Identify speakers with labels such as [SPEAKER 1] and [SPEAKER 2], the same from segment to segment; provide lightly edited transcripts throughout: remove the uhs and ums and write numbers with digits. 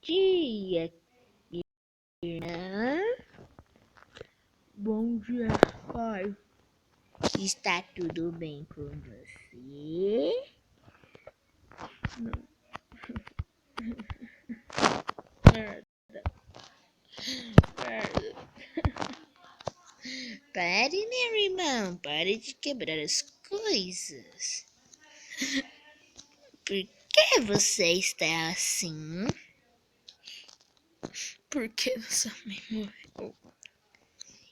[SPEAKER 1] dia, irmã.
[SPEAKER 2] Bom dia, pai.
[SPEAKER 1] Está tudo bem com você?
[SPEAKER 2] Não. Merda.
[SPEAKER 1] Pare, meu irmão. Pare de quebrar as coisas. Por que você está assim?
[SPEAKER 2] Porque nossa mãe morreu.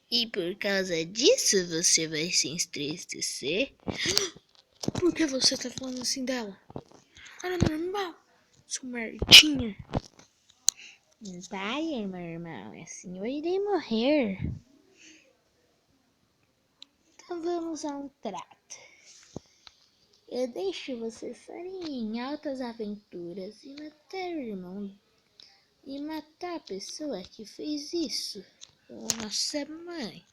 [SPEAKER 1] E por causa disso você vai se entristecer?
[SPEAKER 2] Por que você tá falando assim dela? Era normal. Sua merdinha.
[SPEAKER 1] Pare, meu irmão. Assim eu irei morrer. Então vamos a um trato. Eu deixo você sair em altas aventuras e matar o irmão e matar a pessoa que fez isso, nossa mãe.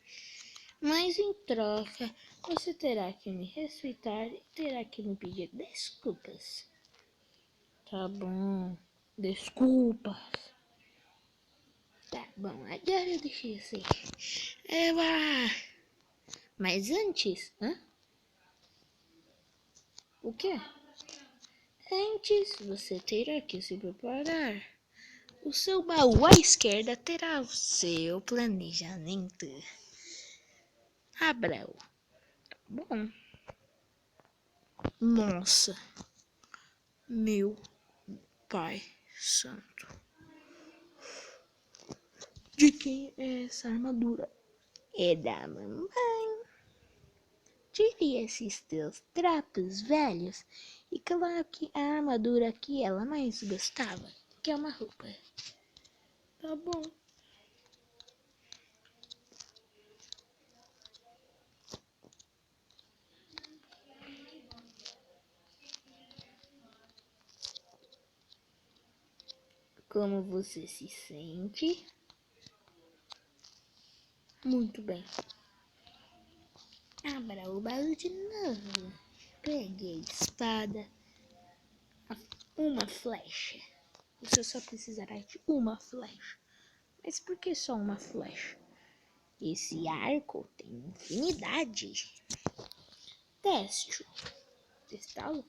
[SPEAKER 1] Mas em troca, você terá que me respeitar e terá que me pedir desculpas.
[SPEAKER 2] Tá bom. Desculpas.
[SPEAKER 1] Tá bom, agora eu deixei você. Mas antes,
[SPEAKER 2] O quê?
[SPEAKER 1] Antes você terá que se preparar. O seu baú à esquerda terá o seu planejamento. Abra-o.
[SPEAKER 2] Bom. Nossa. Meu pai santo. De quem é essa armadura?
[SPEAKER 1] É da mamãe. Tire esses teus trapos velhos e coloque a armadura que ela mais gostava, que é uma roupa.
[SPEAKER 2] Tá bom.
[SPEAKER 1] Como você se sente?
[SPEAKER 2] Muito bem.
[SPEAKER 1] Abra o baú de novo. Pegue a espada. Uma flecha.
[SPEAKER 2] Você só precisará de uma flecha. Mas por que só uma flecha?
[SPEAKER 1] Esse arco tem infinidade. Teste.
[SPEAKER 2] Testá-lo?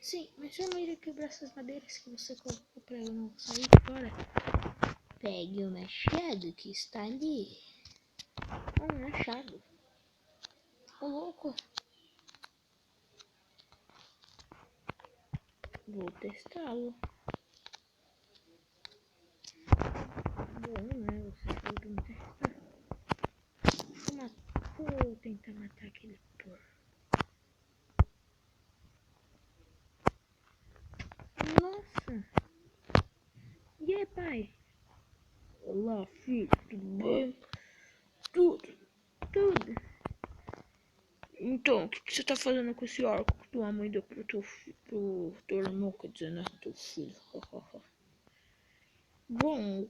[SPEAKER 2] Sim, mas eu não iria quebrar essas madeiras que você colocou pra eu não sair fora.
[SPEAKER 1] Pegue o machado que está ali.
[SPEAKER 2] Um machado. Ô louco. Vou testá-lo. Bom, né? Você falou pra me testar. Vou tentar matar aquele porco. Nossa! E aí, pai? Olá, filho, tudo bem? Tudo. Então, o que você tá fazendo com esse arco que tua mãe deu pro teu irmão, quer dizer, né? Teu filho. Bom,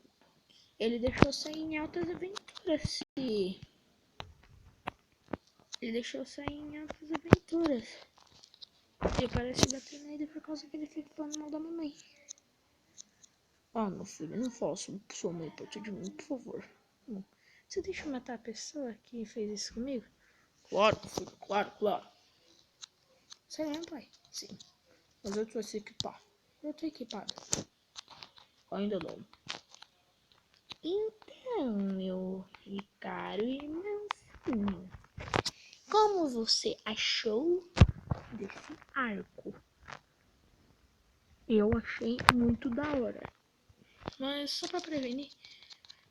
[SPEAKER 2] ele deixou sair em altas aventuras. Ele deixou sair em altas aventuras. E parece bater nele por causa que ele fica falando mal da mamãe. Ah, meu filho, não faça sua mãe perto de mim, por favor. Não. Você deixa eu matar a pessoa que fez isso comigo? Claro, filho, claro. Sério, pai? Sim. Mas eu tô se equipar. Eu tô equipado. Ainda não.
[SPEAKER 1] Então, meu caro irmãozinho, como você achou desse arco?
[SPEAKER 2] Eu achei muito da hora. Mas só pra prevenir,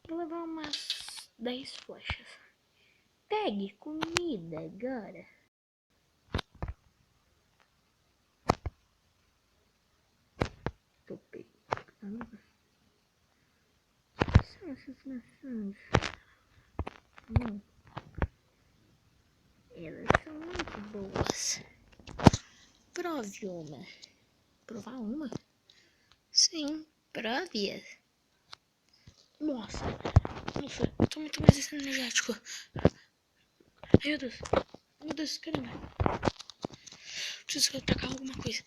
[SPEAKER 2] vou levar umas 10 flechas.
[SPEAKER 1] Pegue comida agora.
[SPEAKER 2] Tô pegando. São essas maçãs.
[SPEAKER 1] Elas são muito boas. Prove uma.
[SPEAKER 2] Provar uma?
[SPEAKER 1] Sim, prove-as.
[SPEAKER 2] Nossa, tô muito mais esse energético. Meu Deus, caramba. Preciso atacar alguma coisa.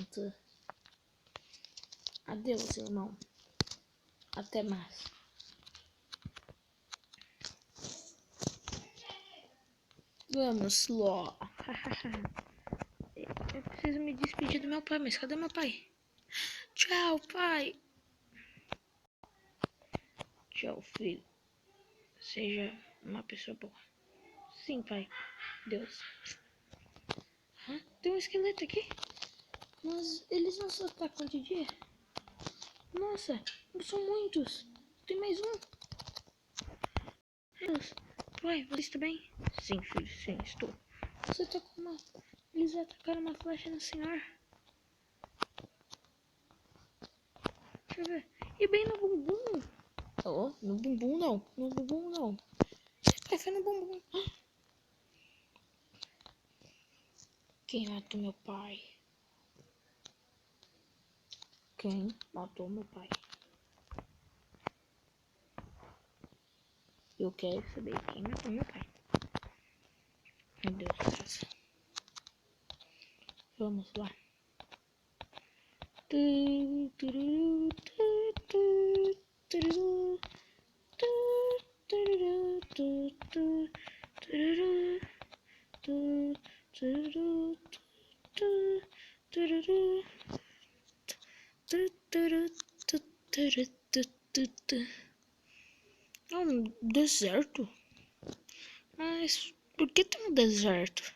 [SPEAKER 2] pronto. Adeus, irmão. Até mais. Vamos, Ló. Eu preciso me despedir do meu pai, mas cadê meu pai? Tchau, pai. Tchau, filho. Seja uma pessoa boa. Sim, pai. Deus. Tem um esqueleto aqui. Mas eles não só atacam de dia? Nossa, são muitos. Tem mais um. Deus. Pai, você está bem? Sim, filho, sim, estou. Você tá com uma... Eles atacaram uma flecha no senhor. Deixa eu ver. E bem no bumbum. Oh, no bumbum não. No bumbum não. Pai, foi no bumbum. Quem matou meu pai? Quem matou meu pai? Eu quero saber quem matou meu pai. Meu Deus do céu. Vamos lá. É um deserto? Mas por que tem um deserto?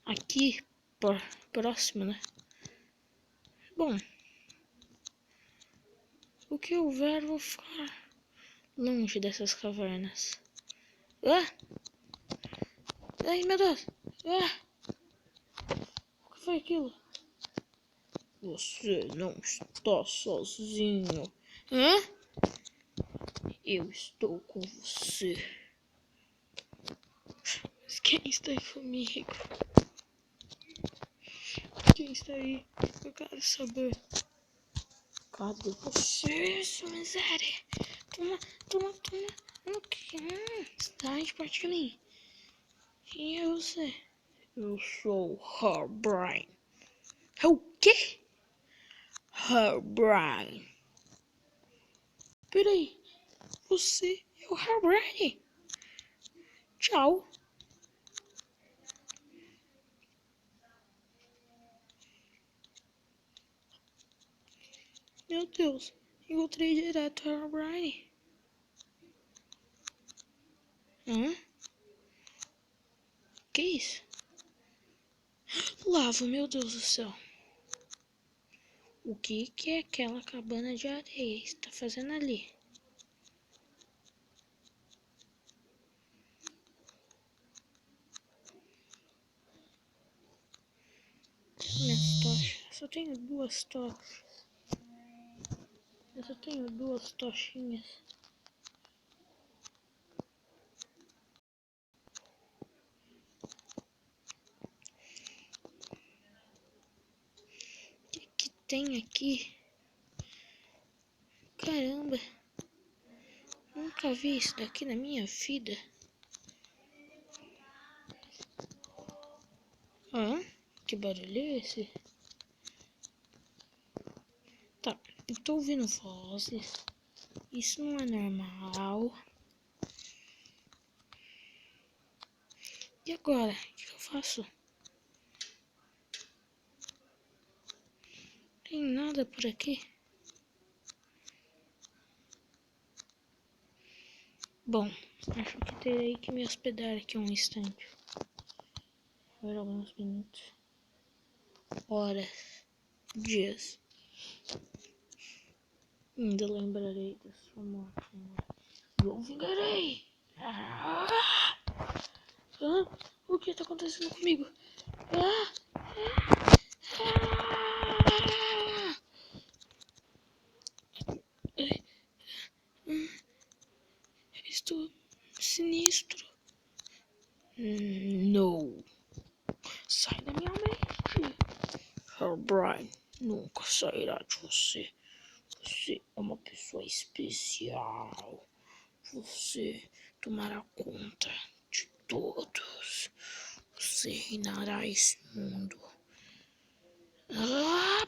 [SPEAKER 2] Aqui, próximo, né? Bom, o que houver, vou ficar longe dessas cavernas. Ai, meu Deus! O que foi aquilo? Você não está sozinho. Hã? Eu estou com você. Mas quem está aí comigo? Quem está aí? Eu quero saber. Cadê você, sua miséria? Toma. Sai de perto de mim. Quem é você? Eu sou Herobrine. É o quê? Herobrine. Peraí, você é o Herobrine? Tchau. Meu Deus, encontrei direto o Herobrine. Que isso? Lava, meu Deus do céu. O que é aquela cabana de areia está fazendo ali? Minhas tochas. Eu só tenho duas tochas. Eu só tenho duas tochinhas. O que tem aqui? Caramba. Nunca vi isso daqui na minha vida. Que barulho é esse? Tá, eu tô ouvindo vozes. Isso não é normal. E agora? O que eu faço? Tem nada por aqui? Bom, acho que terei que me hospedar aqui um instante. Por alguns minutos. Horas. Dias. Ainda lembrarei da sua morte. Eu vingarei! O que está acontecendo comigo? Estou sinistro. Não. Sai da minha mente. Herobrine nunca sairá de você. Você é uma pessoa especial. Você tomará conta de todos. Você reinará esse mundo. Ah!